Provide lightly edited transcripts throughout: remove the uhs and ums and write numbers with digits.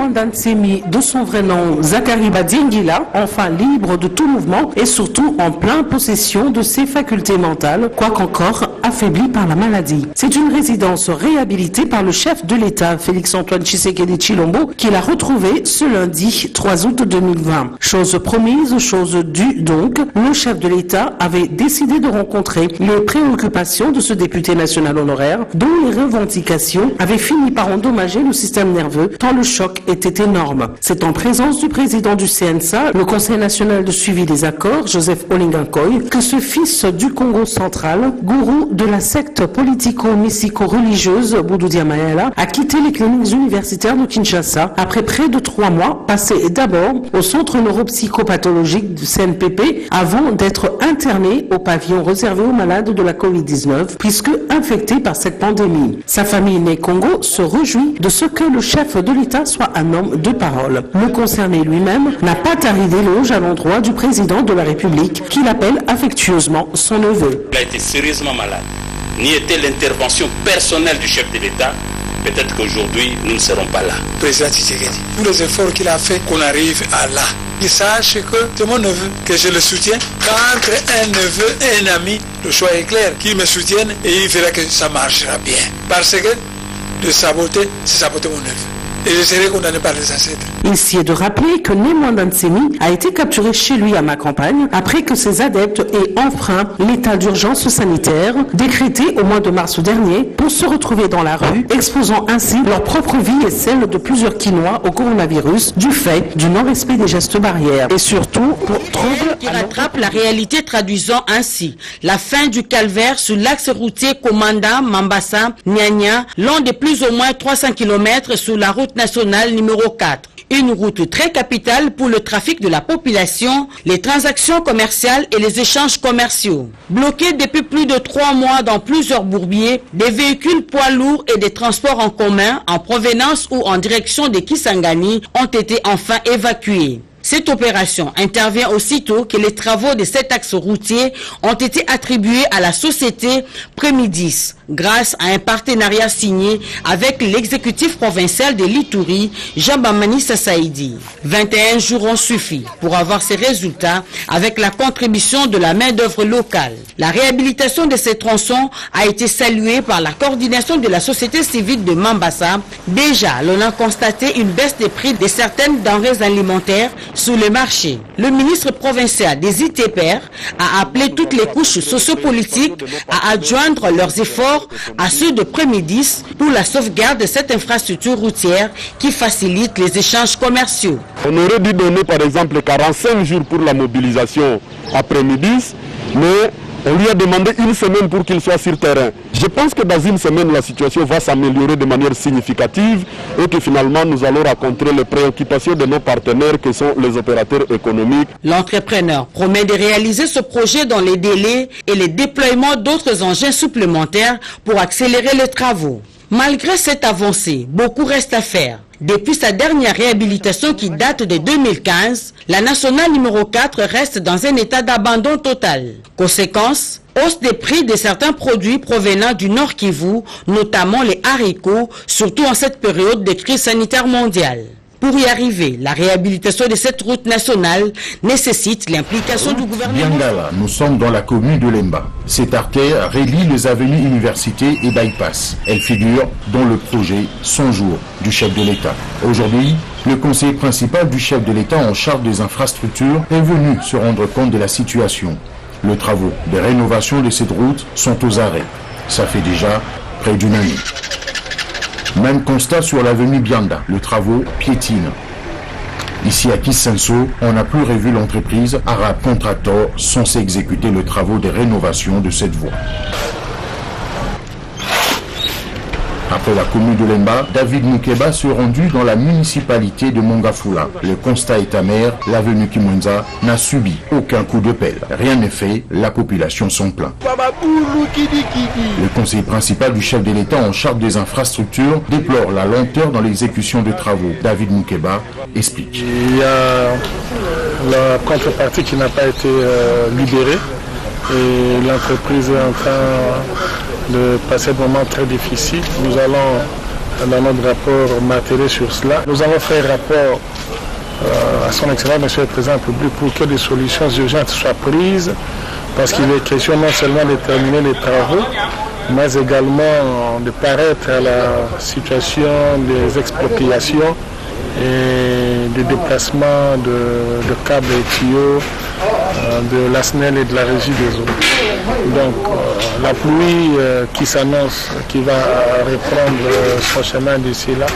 Némwanda Ntsemi, de son vrai nom Zachary Badiengila, enfin libre de tout mouvement et surtout en pleine possession de ses facultés mentales, quoiqu'encore affaibli par la maladie. C'est une résidence réhabilitée par le chef de l'État, Félix-Antoine Tshisekedi Tshilombo, qui l'a retrouvée ce lundi 3 août 2020. Chose promise, chose due donc, le chef de l'État avait décidé de rencontrer les préoccupations de ce député national honoraire, dont les revendications avaient fini par endommager le système nerveux, tant le choc était énorme. C'est en présence du président du CNSA, le Conseil national de suivi des accords, Joseph Olingankoy, que ce fils du Congo central, gourou de la secte politico-mystico-religieuse Boudoudia Mayala, a quitté les cliniques universitaires de Kinshasa après près de 3 mois, passés d'abord au centre neuropsychopathologique du CNPP avant d'être interné au pavillon réservé aux malades de la Covid-19, puisque infecté par cette pandémie. Sa famille née Congo se réjouit de ce que le chef de l'État soit un homme de parole. Le concerné lui-même n'a pas tari d'éloge à l'endroit du président de la République, qu'il appelle affectueusement son neveu. Il a été sérieusement malade. N'y était l'intervention personnelle du chef de l'État, peut-être qu'aujourd'hui nous ne serons pas là. Président Tshisekedi, tous les efforts qu'il a fait, qu'on arrive à là. Il sache que c'est mon neveu, que je le soutiens. Qu'entre un neveu et un ami, le choix est clair, qu'il me soutienne et il verra que ça marchera bien. Parce que de saboter, c'est saboter mon neveu. Et je serai condamné par les ancêtres. Ici est de rappeler que Némwanda Ntsemi a été capturé chez lui à Macampagne après que ses adeptes aient enfreint l'état d'urgence sanitaire décrété au mois de mars dernier pour se retrouver dans la rue, exposant ainsi leur propre vie et celle de plusieurs Kinois au coronavirus du fait du non-respect des gestes barrières et surtout pour trouble qui rattrape la réalité, traduisant ainsi la fin du calvaire sur l'axe routier Komanda, Mambasa, Nyanya, long de plus ou moins 300 km sur la route nationale numéro 4. Une route très capitale pour le trafic de la population, les transactions commerciales et les échanges commerciaux. Bloqués depuis plus de 3 mois dans plusieurs bourbiers, des véhicules poids lourds et des transports en commun en provenance ou en direction de Kisangani ont été enfin évacués. Cette opération intervient aussitôt que les travaux de cet axe routier ont été attribués à la société Prémidis, grâce à un partenariat signé avec l'exécutif provincial de l'Ituri, Jean-Bamani Sasaidi. 21 jours ont suffi pour avoir ces résultats avec la contribution de la main-d'œuvre locale. La réhabilitation de ces tronçons a été saluée par la coordination de la société civile de Mambasa. Déjà, l'on a constaté une baisse des prix de certaines denrées alimentaires sur le marché. Le ministre provincial des ITPR a appelé toutes les couches sociopolitiques à adjoindre leurs efforts à ceux de Prémidis pour la sauvegarde de cette infrastructure routière qui facilite les échanges commerciaux. On aurait dû donner par exemple 45 jours pour la mobilisation à Prémidis, mais on lui a demandé 1 semaine pour qu'il soit sur terrain. Je pense que dans 1 semaine, la situation va s'améliorer de manière significative et que finalement, nous allons rencontrer les préoccupations de nos partenaires qui sont les opérateurs économiques. L'entrepreneur promet de réaliser ce projet dans les délais et le déploiement d'autres engins supplémentaires pour accélérer les travaux. Malgré cette avancée, beaucoup reste à faire. Depuis sa dernière réhabilitation qui date de 2015, la nationale numéro 4 reste dans un état d'abandon total. Conséquence, hausse des prix de certains produits provenant du Nord Kivu, notamment les haricots, surtout en cette période de crise sanitaire mondiale. Pour y arriver, la réhabilitation de cette route nationale nécessite l'implication du gouvernement. Biangala, nous sommes dans la commune de Lemba. Cette artère relie les avenues Université et Bypass. Elle figure dans le projet 100 jours du chef de l'État. Aujourd'hui, le conseiller principal du chef de l'État en charge des infrastructures est venu se rendre compte de la situation. Les travaux de rénovation de cette route sont aux arrêts. Ça fait déjà près d'1 année. Même constat sur l'avenue Bianda, le travaux piétine. Ici à Kisenso, on n'a plus revu l'entreprise Arab Contractor censée exécuter les travaux de rénovation de cette voie. Après la commune de Lemba, David Moukeba se rendu dans la municipalité de Mongafula. Le constat est amer, l'avenue Kimwenza n'a subi aucun coup de pelle. Rien n'est fait, la population s'en plaint. Le conseiller principal du chef de l'État en charge des infrastructures déplore la lenteur dans l'exécution des travaux. David Moukeba explique. Il y a la contrepartie qui n'a pas été libérée et l'entreprise est en train de passer un moment très difficile. Nous allons dans notre rapport matériel sur cela. Nous avons fait un rapport à son Excellence, Monsieur le Président de la République, pour que des solutions urgentes soient prises, parce qu'il est question non seulement de terminer les travaux, mais également de paraître à la situation des expropriations et du déplacement de câbles et tuyaux de la SNEL et de la Régie des eaux. Donc la pluie qui s'annonce, qui va reprendre son chemin d'ici là,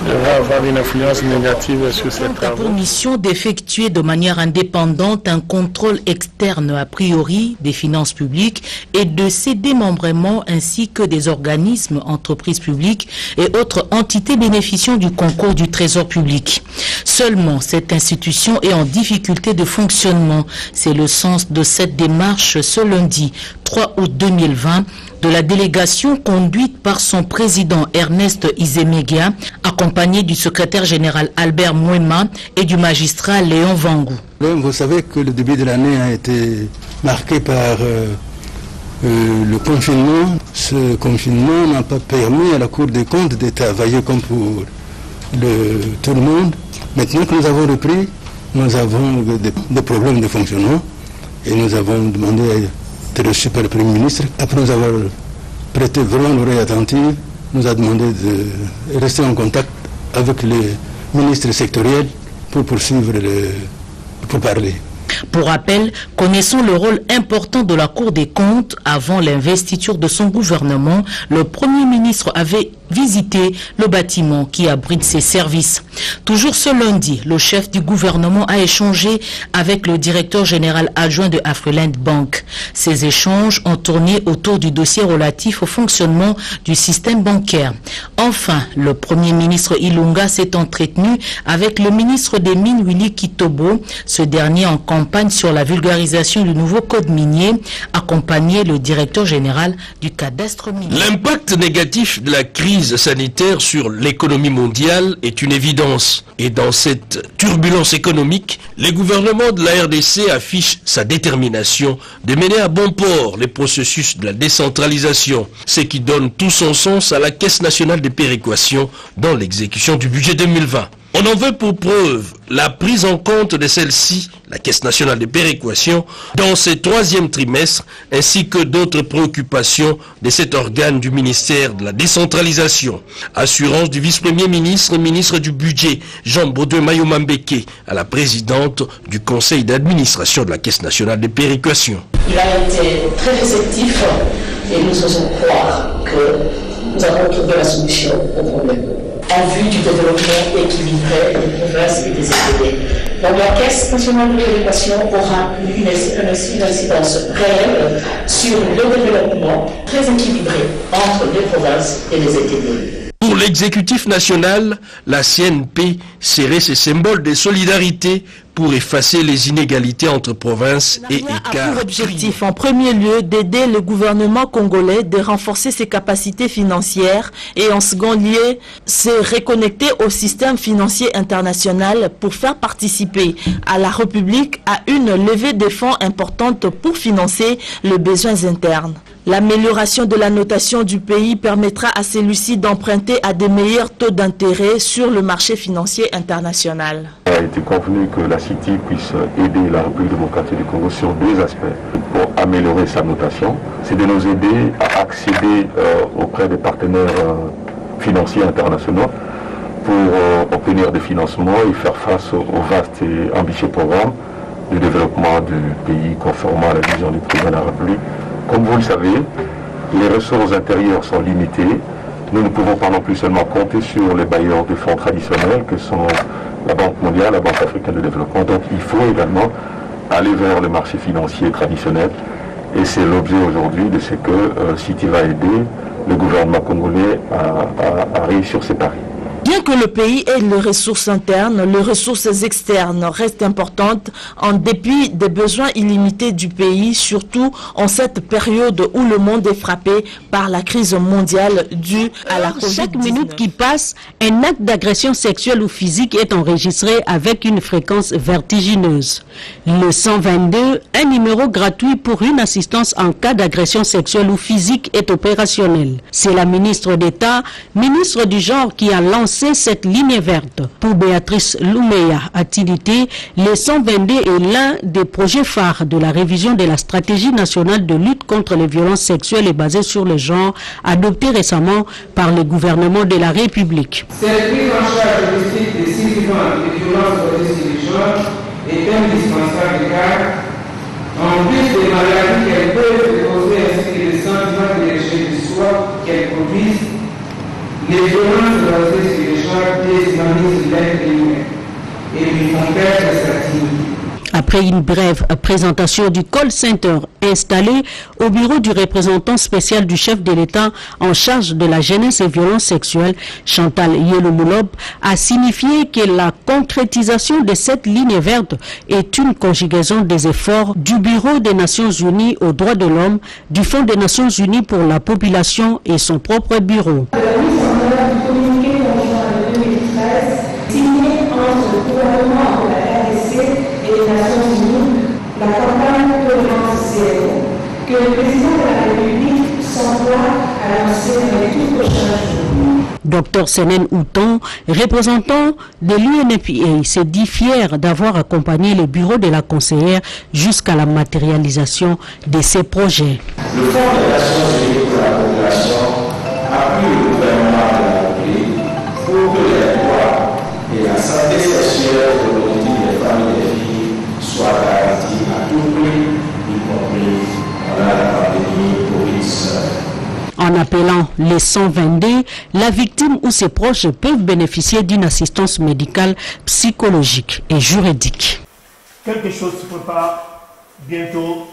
va avoir une influence négative sur ces travaux. Pour mission d'effectuer de manière indépendante un contrôle externe a priori des finances publiques et de ses démembrements ainsi que des organismes, entreprises publiques et autres entités bénéficiant du concours du Trésor public. Seulement, cette institution est en difficulté de fonctionnement. C'est le sens de cette démarche ce lundi 3 août 2020 de la délégation conduite par son président Ernest Izemegia, accompagné du secrétaire général Albert Mouema et du magistrat Léon Vangou. Vous savez que le début de l'année a été marqué par le confinement. Ce confinement n'a pas permis à la Cour des comptes de travailler comme pour tout le monde. Maintenant que nous avons repris, nous avons des problèmes de fonctionnement et nous avons demandé à être reçus par le Premier ministre. Après nous avoir prêté vraiment l'oreille attentive, nous a demandé de rester en contact avec les ministres sectoriels pour poursuivre, pour parler. Pour rappel, connaissons le rôle important de la Cour des comptes. Avant l'investiture de son gouvernement, le Premier ministre avait visité le bâtiment qui abrite ses services. Toujours ce lundi, le chef du gouvernement a échangé avec le directeur général adjoint de Afriland Bank. Ces échanges ont tourné autour du dossier relatif au fonctionnement du système bancaire. Enfin, le Premier ministre Ilunga s'est entretenu avec le ministre des Mines Willy Kitobo, ce dernier en campagne sur la vulgarisation du nouveau code minier, accompagné le directeur général du cadastre minier. L'impact négatif de la crise sanitaire sur l'économie mondiale est une évidence. Et dans cette turbulence économique, les gouvernements de la RDC affichent sa détermination de mener à bon port les processus de la décentralisation, ce qui donne tout son sens à la Caisse nationale de péréquation dans l'exécution du budget 2020. On en veut pour preuve la prise en compte de celle-ci, la Caisse nationale de péréquation, dans ce troisième trimestre, ainsi que d'autres préoccupations de cet organe du ministère de la décentralisation. Assurance du vice-premier ministre, ministre du budget, Jean Baudouin Mayomambeke, à la présidente du conseil d'administration de la Caisse nationale de péréquation. Il a été très réceptif et nous osons croire que nous avons trouvé la solution au problème, en vue du développement équilibré des provinces et des ETD. Donc la Caisse nationale de péréquation aura une incidence réelle sur le développement très équilibré entre les provinces et les ETD. Pour l'exécutif national, la CNP serait ce symbole de solidarité pour effacer les inégalités entre provinces et écarts. Pour objectif, en premier lieu, d'aider le gouvernement congolais de renforcer ses capacités financières et en second lieu, se reconnecter au système financier international pour faire participer à la République à une levée de fonds importante pour financer les besoins internes. L'amélioration de la notation du pays permettra à celui-ci d'emprunter à des meilleurs taux d'intérêt sur le marché financier international. Il a été convenu que la City puisse aider la République démocratique du Congo sur deux aspects pour améliorer sa notation. C'est de nous aider à accéder auprès des partenaires financiers internationaux pour obtenir des financements et faire face au vaste et ambitieux programme de développement du pays conformément à la vision du président de la République. Comme vous le savez, les ressources intérieures sont limitées. Nous ne pouvons pas non plus seulement compter sur les bailleurs de fonds traditionnels que sont la Banque mondiale, la Banque africaine de développement. Donc il faut également aller vers le marché financier traditionnel. Et c'est l'objet aujourd'hui de ce que City va aider le gouvernement congolais à réussir ses paris. Bien que le pays ait les ressources internes, les ressources externes restent importantes en dépit des besoins illimités du pays, surtout en cette période où le monde est frappé par la crise mondiale due à la COVID-19. Chaque minute qui passe, un acte d'agression sexuelle ou physique est enregistré avec une fréquence vertigineuse. Le 122, un numéro gratuit pour une assistance en cas d'agression sexuelle ou physique, est opérationnel. C'est la ministre d'État, ministre du genre, qui a lancé cette ligne verte. Pour Béatrice Loumeya Atilité, le 122 est l'un des projets phares de la révision de la stratégie nationale de lutte contre les violences sexuelles et basées sur le genre, adoptée récemment par le gouvernement de la République. Cette prise en charge holistique des signes des violences basées sur le genre est indispensable car, en plus des maladies qu'elles peuvent causer ainsi que les sentiments de rejet de soi qu'elles produisent, les violences basées sur le genre déshumanisent l'être humain et lui font perdre sa dignité. Après une brève présentation du call center installé au bureau du représentant spécial du chef de l'État en charge de la jeunesse et violences sexuelles, Chantal Yelomoulob a signifié que la concrétisation de cette ligne verte est une conjugaison des efforts du Bureau des Nations Unies aux droits de l'homme, du Fonds des Nations Unies pour la population et son propre bureau. La mise en œuvre du communiqué conjoint de 2013, signé entre le gouvernement de la RDC et les Nations Unies, la campagne Tolérance Zéro, que le président de la République s'emploie à lancer dans les tout prochains jours. Dr Senen Outon, représentant de l'UNFPA, s'est dit fier d'avoir accompagné le bureau de la conseillère jusqu'à la matérialisation de ces projets. Le Fonds des Nations Unies pour la population appuie le gouvernement de la République pour que les droits et la santé sexuelle et reproductive des femmes et des filles soient garantis à tout prix, y compris pendant la pandémie Covid-19. En appelant les 122, la victime ou ses proches peuvent bénéficier d'une assistance médicale, psychologique et juridique. Quelque chose se prépare bientôt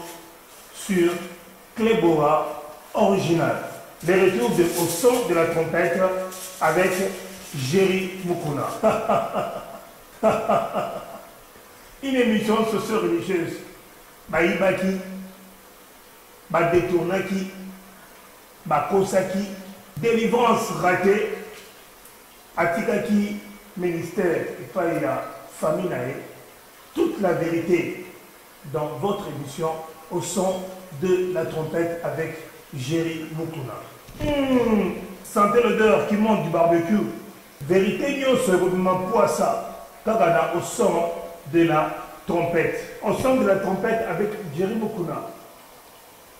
sur Clébora original. Les retours au son de la trompette avec Jerry Mukuna. Une émission socio-religieuse. Baïbaki, Badetournaki, Bakosaki, délivrance ratée, Atikaki, ministère, et pas la famille, toute la vérité dans votre émission au son de la trompette avec Jerry Mukuna. Sentez l'odeur qui monte du barbecue. Vérité nyo se mouvement poissa, kagana au son de la trompette. Au son de la trompette avec Jerry Mukuna.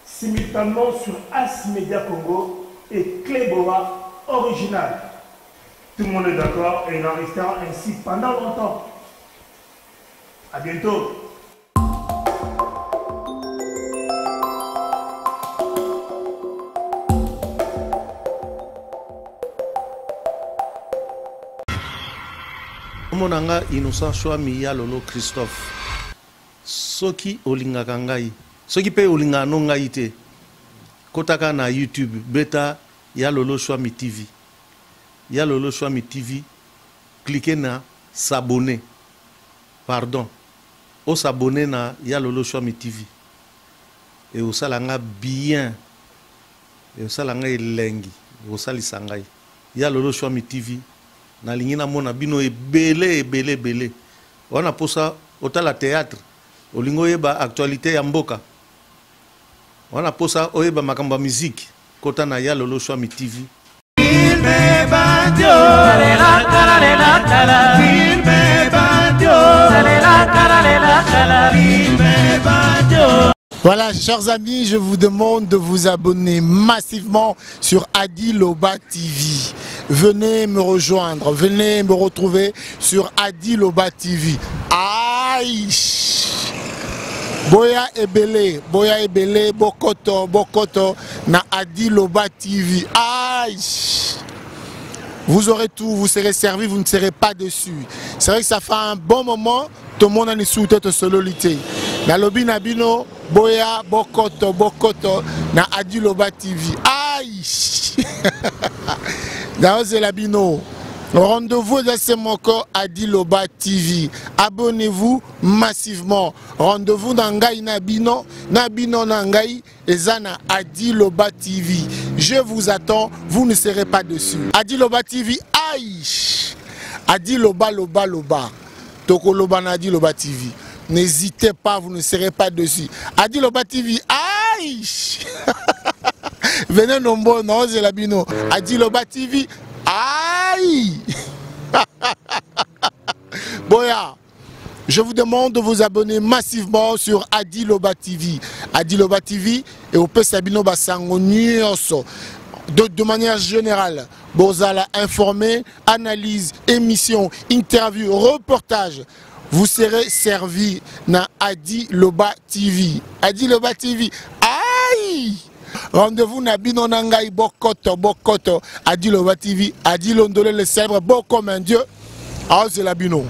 Simultanément sur As Media Congo et Clébora original. Tout le monde est d'accord et il en restera ainsi pendant longtemps. À bientôt. Monanga Innocent Chouami ya Lolo Christophe. Soki olingaka ngai. Soki pe olingaka no ngai te. Kotaka na YouTube beta ya Lolo Chouami TV. Ya Lolo Chouami TV. Cliquez na s'abonner. Pardon. O s'abonner na ya Lolo Chouami TV. Et o salanga bien. Et o salanga elengi. O salisa ngai. Ya Lolo Chouami TV. Na lingina mona bino ebele. Wana posa otala théâtre. Olingo yeba actualité ya mboka. Wana posa oyeba makamba musique. Kota na ya Lolo Chouami TV. Voilà, chers amis, je vous demande de vous abonner massivement sur Adi Loba TV. Venez me rejoindre, venez me retrouver sur Adi Loba TV. Aïe! Boya Ebele, Bokoto, na Adi Loba TV. Aïe! Vous aurez tout, vous serez servi, vous ne serez pas déçus. C'est vrai que ça fait un bon moment, tout le monde a une sous-tête sololité. Na lobi nabino, Boya, Bokoto, na Adi Loba TV. Aïe! Dans c'est labino. Rendez-vous dans ce moko Adi Loba TV. Abonnez-vous massivement. Rendez-vous dans Ngai Nabino Nangai Ezana Adi Loba TV. Je vous attends, vous ne serez pas dessus. Adi Loba TV, aïe. Adi Loba Loba. Toko Loba Adi Loba TV. N'hésitez pas, vous ne serez pas dessus. Adi Loba TV, aïe. Venez nombreux, non, c'est la bino. Adi Loba TV, aïe. Boya, je vous demande de vous abonner massivement sur Adi Loba TV. Adi Loba TV et au Pesabino Basango Nyonso. De manière générale, Bozala informé, analyse, émission, interview, reportage. Vous serez servi dans Adi Loba TV. Adi Loba TV, aïe! Rendez-vous na bino nangai bokoto Adi Loba TV. Adi Londole le célèbre beau comme un dieu. Ah, c'est la bino.